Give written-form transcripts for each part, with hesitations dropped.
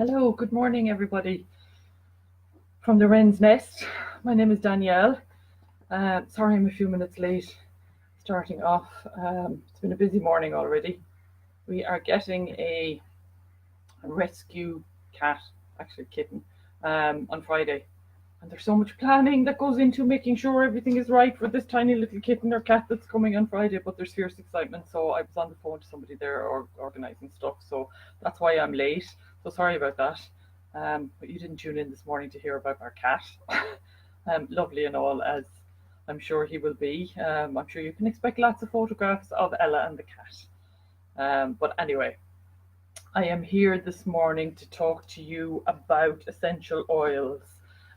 Hello, good morning, everybody from the Wren's Nest. My name is Danielle. Sorry I'm a few minutes late starting off. It's been a busy morning already. We are getting a rescue cat, actually kitten, on Friday. And there's so much planning that goes into making sure everything is right for this tiny little kitten or cat that's coming on Friday, but there's fierce excitement. So I was on the phone to somebody there or organising stuff. So that's why I'm late. So sorry about that. But you didn't tune in this morning to hear about our cat. Lovely and all, as I'm sure he will be. I'm sure you can expect lots of photographs of Ella and the cat. But anyway, I am here this morning to talk to you about essential oils,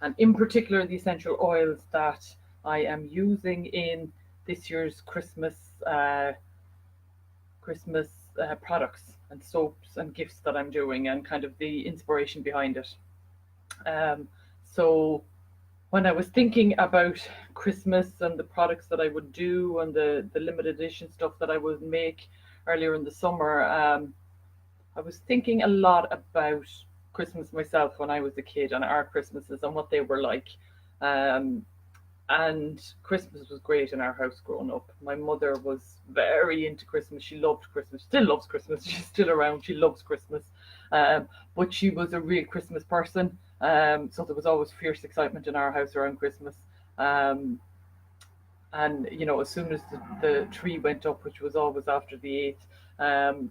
and in particular the essential oils that I am using in this year's Christmas products and soaps and gifts that I'm doing, and kind of the inspiration behind it. So when I was thinking about Christmas and the products that I would do and the limited edition stuff that I would make earlier in the summer, I was thinking a lot about Christmas myself when I was a kid, and our Christmases and what they were like. And Christmas was great in our house growing up. My mother was very into Christmas. She loved Christmas, still loves Christmas. She's still around. She loves Christmas. But she was a real Christmas person. So there was always fierce excitement in our house around Christmas. And, you know, as soon as the tree went up, which was always after the 8th,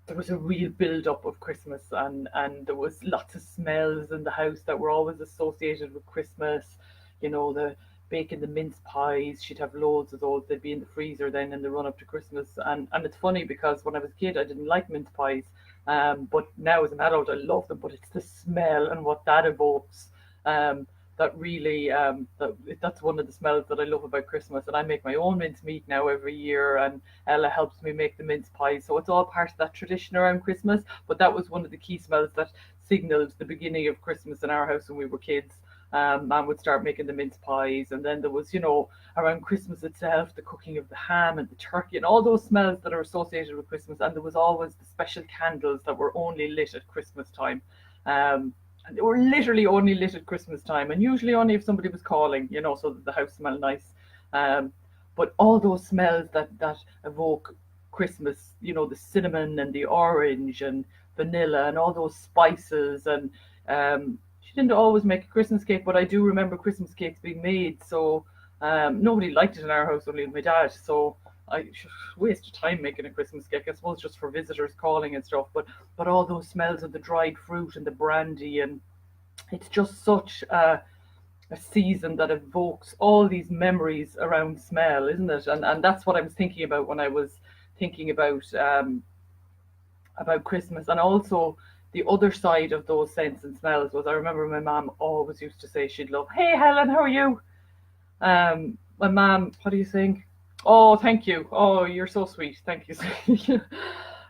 there was a real build-up of Christmas, and there was lots of smells in the house that were always associated with Christmas. You know, the baking the mince pies, she'd have loads of those. They'd be in the freezer then in the run up to Christmas. And it's funny because when I was a kid, I didn't like mince pies. But now as an adult, I love them. But it's the smell and what that evokes that really, that's one of the smells that I love about Christmas. And I make my own mince meat now every year, and Ella helps me make the mince pies. So it's all part of that tradition around Christmas. But that was one of the key smells that signaled the beginning of Christmas in our house when we were kids. Mum would start making the mince pies, and then there was, you know, around Christmas itself, the cooking of the ham and the turkey and all those smells that are associated with Christmas. And there was always the special candles that were only lit at Christmas time. And they were literally only lit at Christmas time, and usually only if somebody was calling, you know, so that the house smelled nice. But all those smells that evoke Christmas, you know, the cinnamon and the orange and vanilla and all those spices. And she didn't always make a Christmas cake, but I do remember Christmas cakes being made. So nobody liked it in our house, only my dad. So I wasted time making a Christmas cake, I suppose, just for visitors calling and stuff. But all those smells of the dried fruit and the brandy, and it's just such a season that evokes all these memories around smell, isn't it? And that's what I was thinking about when I was thinking about Christmas. And also the other side of those scents and smells was, I remember my mom always used to say she'd love, "Hey Helen, how are you?" My mom, what do you think? Oh, thank you. Oh, you're so sweet. Thank you.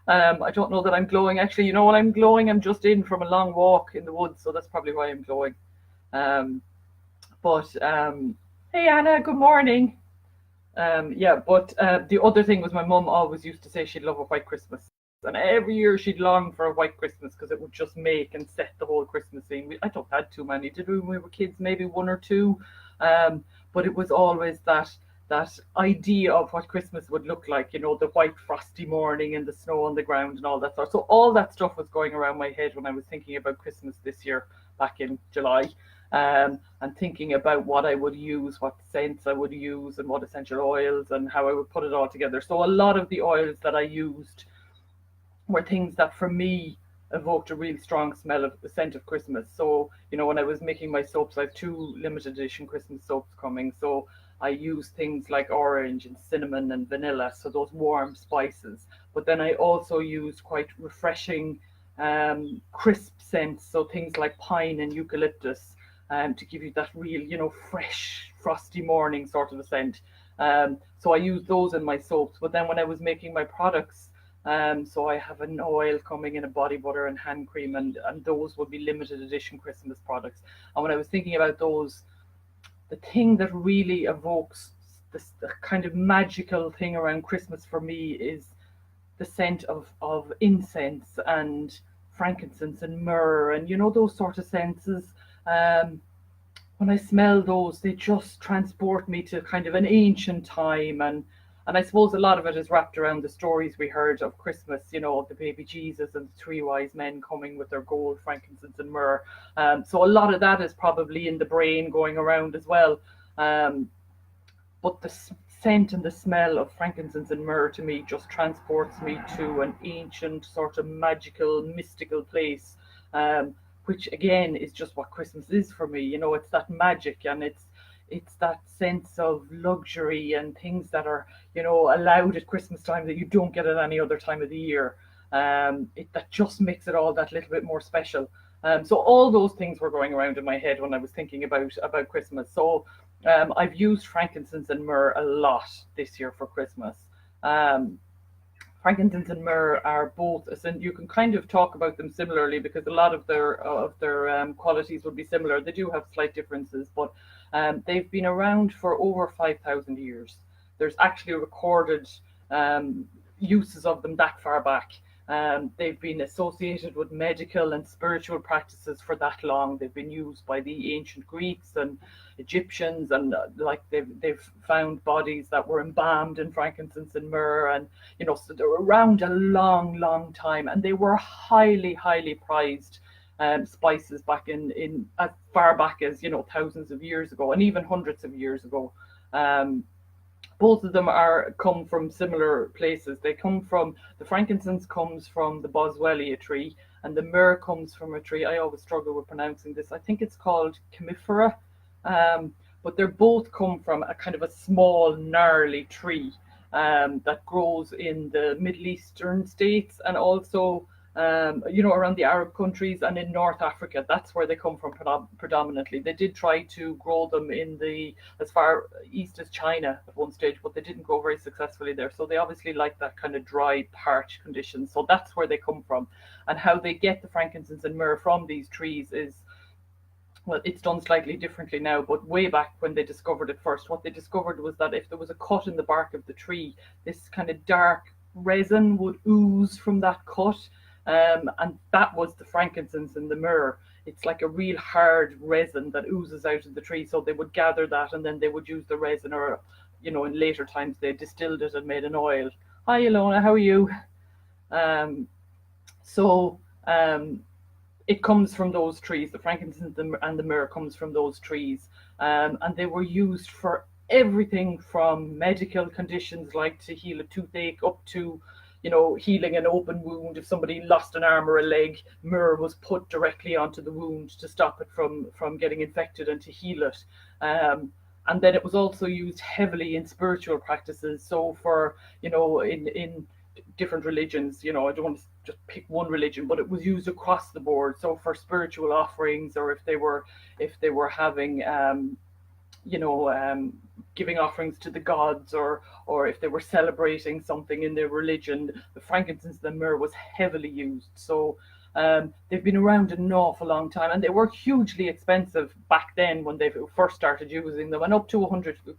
I don't know that I'm glowing. Actually, you know what I'm glowing? I'm just in from a long walk in the woods, so that's probably why I'm glowing. But hey Anna, good morning. The other thing was, my mum always used to say she'd love a white Christmas. And every year she'd long for a white Christmas because it would just make and set the whole Christmas scene. I don't have too many, did we, when we were kids? Maybe one or two. But it was always that idea of what Christmas would look like, you know, the white frosty morning and the snow on the ground and all that sort. So all that stuff was going around my head when I was thinking about Christmas this year back in July, and thinking about what I would use, what scents I would use, and what essential oils, and how I would put it all together. So a lot of the oils that I used were things that for me evoked a really strong smell of the scent of Christmas. So, you know, when I was making my soaps, I have 2 limited edition Christmas soaps coming. So I use things like orange and cinnamon and vanilla, so those warm spices. But then I also used quite refreshing, crisp scents, so things like pine and eucalyptus, to give you that real, you know, fresh, frosty morning sort of a scent. So I used those in my soaps. But then when I was making my products, so I have an oil coming in, a body butter and hand cream, and those would be limited edition Christmas products. And when I was thinking about those, the thing that really evokes this the kind of magical thing around Christmas for me is the scent of incense and frankincense and myrrh, and those sort of senses. When I smell those, they just transport me to kind of an ancient time, and I suppose a lot of it is wrapped around the stories we heard of Christmas, of the baby Jesus and the three wise men coming with their gold, frankincense, and myrrh. So a lot of that is probably in the brain going around as well. But the scent and the smell of frankincense and myrrh to me just transports me to an ancient, sort of magical, mystical place, which again is just what Christmas is for me. It's that magic, and it's that sense of luxury and things that are, allowed at Christmas time that you don't get at any other time of the year. That just makes it all that little bit more special. So all those things were going around in my head when I was thinking about Christmas. So I've used frankincense and myrrh a lot this year for Christmas. Frankincense and myrrh are both, and you can kind of talk about them similarly because a lot of their qualities would be similar. They do have slight differences, but they've been around for over 5,000 years. There's actually recorded uses of them that far back. They've been associated with medical and spiritual practices for that long. They've been used by the ancient Greeks and Egyptians, and they've found bodies that were embalmed in frankincense and myrrh, and so they're around a long time, and they were highly prized spices back in as far back as thousands of years ago, and even hundreds of years ago. Both of them come from similar places. The frankincense comes from the boswellia tree, and the myrrh comes from a tree. I always struggle with pronouncing this. I think it's called Commiphora, but they're both come from a kind of a small, gnarly tree that grows in the Middle Eastern states, and also around the Arab countries and in North Africa. That's where they come from predominantly. They did try to grow them as far east as China at one stage, but they didn't grow very successfully there. So they obviously like that kind of dry, parched conditions. So that's where they come from. And how they get the frankincense and myrrh from these trees is, well, it's done slightly differently now, but way back when they discovered it first, what they discovered was that if there was a cut in the bark of the tree, this kind of dark resin would ooze from that cut. And that was the frankincense and the myrrh. It's like a real hard resin that oozes out of the tree. So they would gather that, and then they would use the resin, or in later times they distilled it and made an oil. Hi Ilona, how are you? It comes from those trees. The frankincense and the myrrh comes from those trees, and they were used for everything from medical conditions, like to heal a toothache, up to healing an open wound. If somebody lost an arm or a leg, myrrh was put directly onto the wound to stop it from getting infected and to heal it. And then it was also used heavily in spiritual practices. So for, in different religions, I don't want to just pick one religion, but it was used across the board. So for spiritual offerings, or if they were having, giving offerings to the gods, or if they were celebrating something in their religion, the frankincense and the myrrh was heavily used. So they've been around an awful long time, and they were hugely expensive back then when they first started using them, and up to a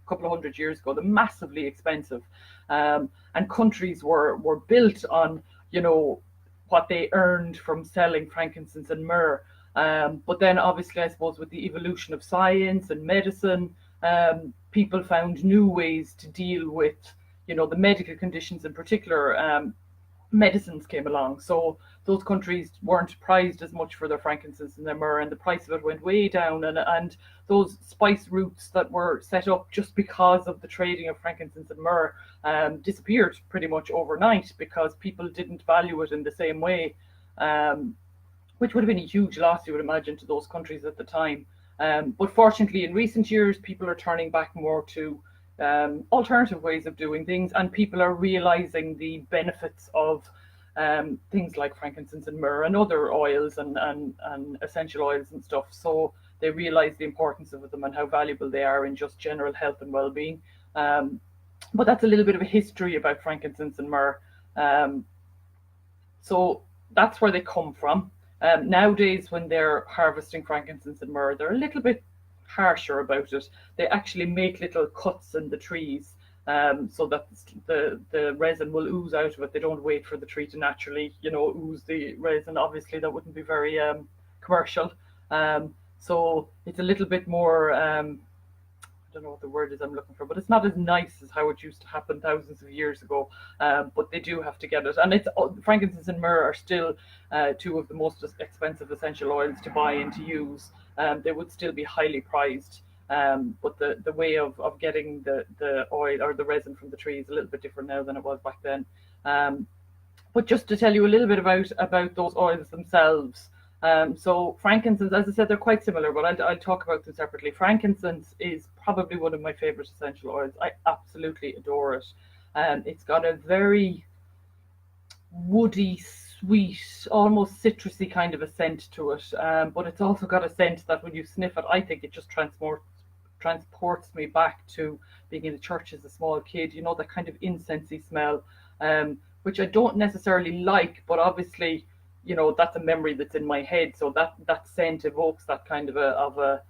couple of hundred years ago, they're massively expensive. And countries were built on what they earned from selling frankincense and myrrh. But then obviously, I suppose, with the evolution of science and medicine, people found new ways to deal with, the medical conditions in particular. Medicines came along. So those countries weren't prized as much for their frankincense and their myrrh, and the price of it went way down. And those spice routes that were set up just because of the trading of frankincense and myrrh disappeared pretty much overnight, because people didn't value it in the same way, which would have been a huge loss, you would imagine, to those countries at the time. But fortunately, in recent years, people are turning back more to alternative ways of doing things, and people are realizing the benefits of things like frankincense and myrrh and other oils and essential oils and stuff. So they realize the importance of them and how valuable they are in just general health and well-being. But that's a little bit of a history about frankincense and myrrh. So that's where they come from. Nowadays, when they're harvesting frankincense and myrrh, they're a little bit harsher about it. They actually make little cuts in the trees so that the resin will ooze out of it. They don't wait for the tree to naturally, ooze the resin. Obviously, that wouldn't be very commercial. So it's a little bit more, I don't know what the word is I'm looking for, but it's not as nice as how it used to happen thousands of years ago. But they do have to get it. And frankincense and myrrh are still two of the most expensive essential oils to buy and to use. They would still be highly prized. But the way of getting the oil or the resin from the tree is a little bit different now than it was back then. But just to tell you a little bit about those oils themselves. So frankincense, as I said, they're quite similar, but I'll talk about them separately. Frankincense is probably one of my favorite essential oils. I absolutely adore it. It's got a very woody, sweet, almost citrusy kind of a scent to it. But it's also got a scent that when you sniff it, I think it just transports me back to being in the church as a small kid. That kind of incensey smell, which I don't necessarily like, but obviously, that's a memory that's in my head. So that scent evokes that kind of a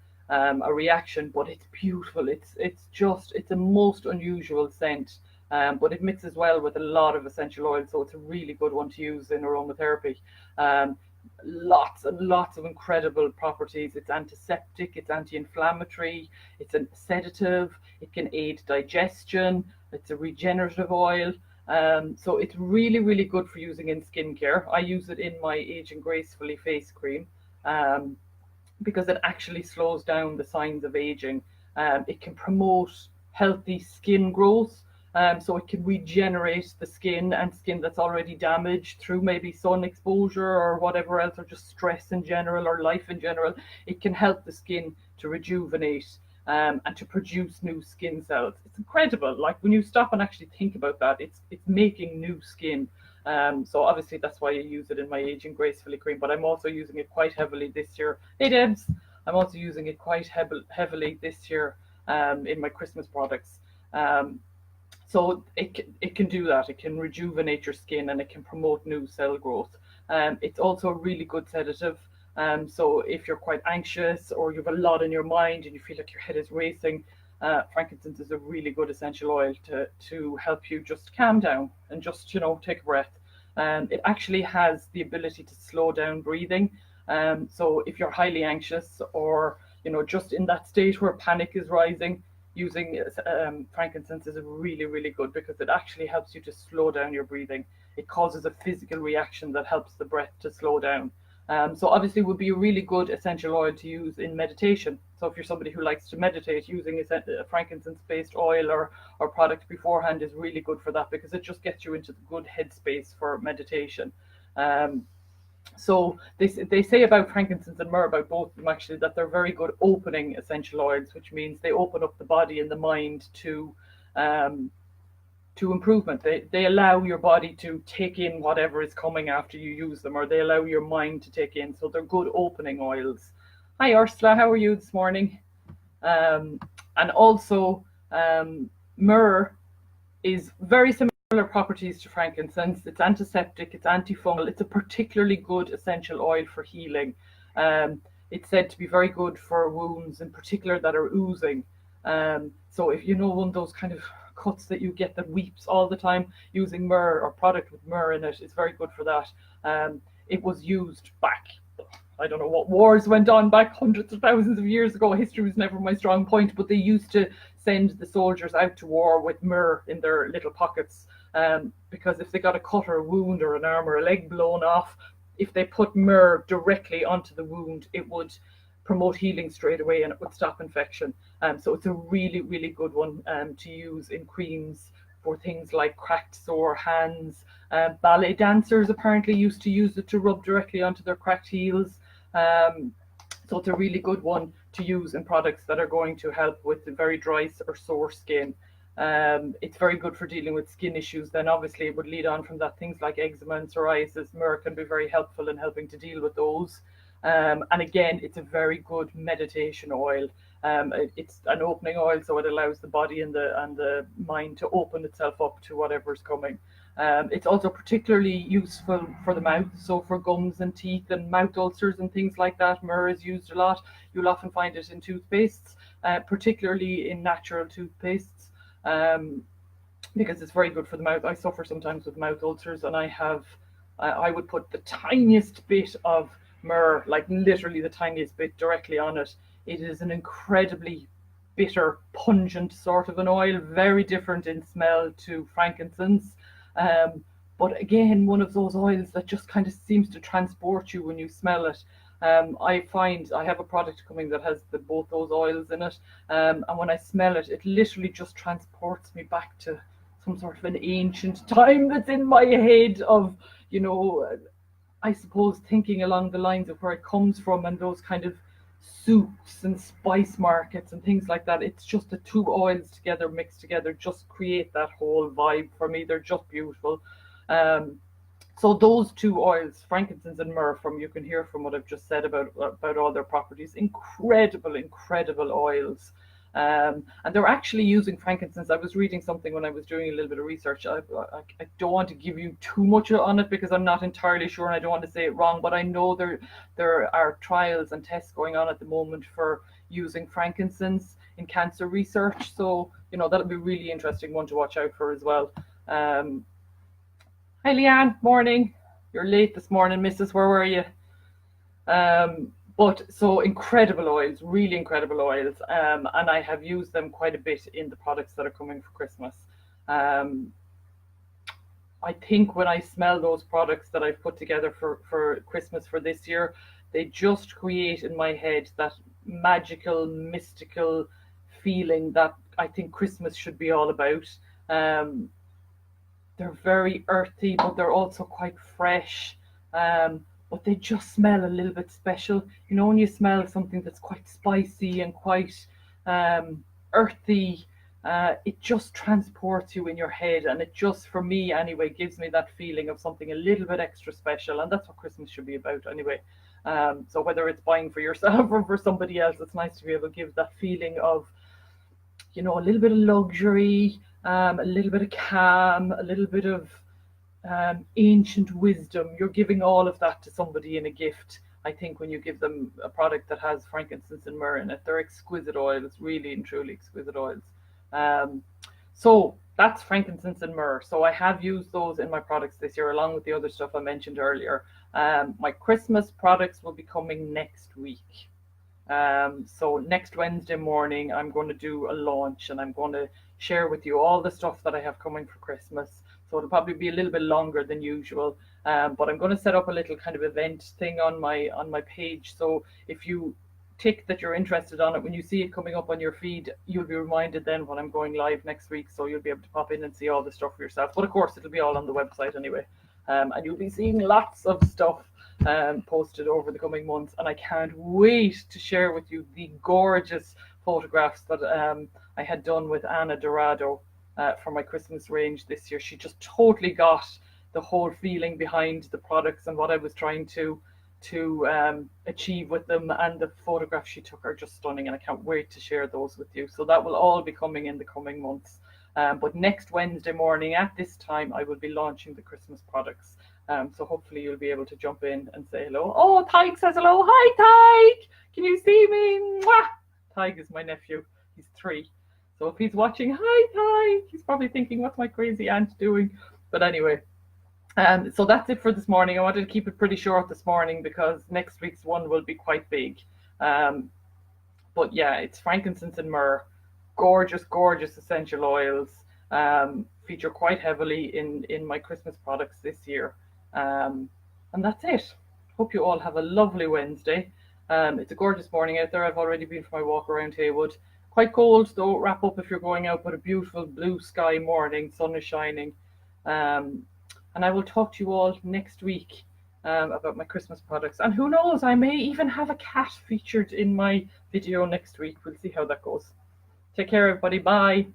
reaction. But it's beautiful. It's a most unusual scent. But it mixes well with a lot of essential oils, so it's a really good one to use in aromatherapy. Lots and lots of incredible properties. It's antiseptic, it's anti-inflammatory, it's a sedative, it can aid digestion, it's a regenerative oil. So it's really, really good for using in skincare. I use it in my Aging Gracefully face cream because it actually slows down the signs of aging. It can promote healthy skin growth. So it can regenerate the skin that's already damaged through maybe sun exposure or whatever else, or just stress in general or life in general. It can help the skin to rejuvenate and to produce new skin cells. It's incredible. Like when you stop and actually think about that, it's making new skin. So obviously that's why I use it in my Aging Gracefully cream, but I'm also using it quite heavily this year. Hey Debs, I'm also using it quite heavily this year in my Christmas products. So it can do that. It can rejuvenate your skin and it can promote new cell growth. It's also a really good sedative. So if you're quite anxious or you have a lot in your mind and you feel like your head is racing, frankincense is a really good essential oil to help you just calm down and just, take a breath. It actually has the ability to slow down breathing. So if you're highly anxious or, just in that state where panic is rising, using frankincense is really, really good because it actually helps you to slow down your breathing. It causes a physical reaction that helps the breath to slow down. So obviously it would be a really good essential oil to use in meditation. So if you're somebody who likes to meditate, using a frankincense-based oil or product beforehand is really good for that because it just gets you into the good headspace for meditation. So they say about frankincense and myrrh, about both of them actually, that they're very good opening essential oils, which means they open up the body and the mind to improvement. They allow your body to take in whatever is coming after you use them, or they allow your mind to take in. So they're good opening oils. Hi Ursula, how are you this morning? And also myrrh is very similar properties to frankincense. It's antiseptic, it's antifungal, it's a particularly good essential oil for healing. It's said to be very good for wounds in particular that are oozing. So if you know one of those kind of cuts that you get that weeps all the time, using myrrh or product with myrrh in it is very good for that. It was used back, I don't know what wars went on back hundreds of thousands of years ago. History was never my strong point, but they used to send the soldiers out to war with myrrh in their little pockets, because if they got a cut or a wound or an arm or a leg blown off, if they put myrrh directly onto the wound, it would promote healing straight away and it would stop infection. So it's a really, really good one to use in creams for things like cracked sore hands. Ballet dancers apparently used to use it to rub directly onto their cracked heels. So it's a really good one to use in products that are going to help with the very dry or sore skin. It's very good for dealing with skin issues. Then obviously it would lead on from that, things like eczema and psoriasis. Myrrh can be very helpful in helping to deal with those. And again, it's a very good meditation oil. It's an opening oil, so it allows the body and the mind to open itself up to whatever's coming. It's also particularly useful for the mouth, so for gums and teeth and mouth ulcers and things like that. Myrrh is used a lot. You'll often find it in toothpastes, particularly in natural toothpastes. because it's very good for the mouth. I suffer sometimes with mouth ulcers, and I would put the tiniest bit of myrrh, like literally the tiniest bit, directly on it. It is an incredibly bitter, pungent sort of an oil, very different in smell to frankincense. But again, one of those oils that just kind of seems to transport you when you smell it. I find I have a product coming that has both those oils in it, and when I smell it, it literally just transports me back to some sort of an ancient time that's in my head of, you know, I suppose thinking along the lines of where it comes from and those kind of soups and spice markets and things like that. It's just the two oils together, mixed together, just create that whole vibe for me. They're just beautiful. So those two oils, frankincense and myrrh, from you can hear from what I've just said about all their properties, incredible oils. And they're actually using frankincense. I was reading something when I was doing a little bit of research. I don't want to give you too much on it because I'm not entirely sure and I don't want to say it wrong, but I know there are trials and tests going on at the moment for using frankincense in cancer research. So, you know, that'll be a really interesting one to watch out for as well. Hi Leanne, morning. You're late this morning, missus. Where were you? But so incredible oils, really incredible oils. And I have used them quite a bit in the products that are coming for Christmas. I think when I smell those products that I've put together for Christmas for this year, they just create in my head that magical, mystical feeling that I think Christmas should be all about. They're very earthy, but they're also quite fresh. But they just smell a little bit special. You know, when you smell something that's quite spicy and quite earthy, it just transports you in your head. And it just, for me anyway, gives me that feeling of something a little bit extra special. And that's what Christmas should be about anyway. So whether it's buying for yourself or for somebody else, it's nice to be able to give that feeling of, you know, a little bit of luxury, a little bit of calm, a little bit of ancient wisdom. You're giving all of that to somebody in a gift. I think when you give them a product that has frankincense and myrrh in it, they're exquisite oils, really and truly exquisite oils. So that's frankincense and myrrh. So I have used those in my products this year, along with the other stuff I mentioned earlier. My Christmas products will be coming next week. So next Wednesday morning, I'm going to do a launch and I'm going to share with you all the stuff that I have coming for Christmas. So it'll probably be a little bit longer than usual, but I'm going to set up a little kind of event thing on my page. So if you tick that you're interested on it, when you see it coming up on your feed, you'll be reminded then when I'm going live next week. So you'll be able to pop in and see all the stuff for yourself. But of course, it'll be all on the website anyway. And you'll be seeing lots of stuff posted over the coming months. And I can't wait to share with you the gorgeous photographs that I had done with Anna Dorado for my Christmas range this year. She just totally got the whole feeling behind the products and what I was trying to achieve with them, and the photographs she took are just stunning, and I can't wait to share those with you. So that will all be coming in the coming months. But next Wednesday morning at this time, I will be launching the Christmas products. So hopefully you'll be able to jump in and say hello. Oh, Tyke says hello. Hi, Tyke. Can you see me? Mwah! Tyke is my nephew. He's 3. So if he's watching, hi, Tyke. He's probably thinking, what's my crazy aunt doing? But anyway, so that's it for this morning. I wanted to keep it pretty short this morning because next week's one will be quite big. But yeah, it's frankincense and myrrh. Gorgeous, gorgeous essential oils. Feature quite heavily in my Christmas products this year. And that's it. Hope you all have a lovely Wednesday. It's a gorgeous morning out there. I've already been for my walk around Haywood. Quite cold, though. Wrap up if you're going out, but a beautiful blue sky morning. Sun is shining. And I will talk to you all next week about my Christmas products. And who knows, I may even have a cat featured in my video next week. We'll see how that goes. Take care, everybody. Bye.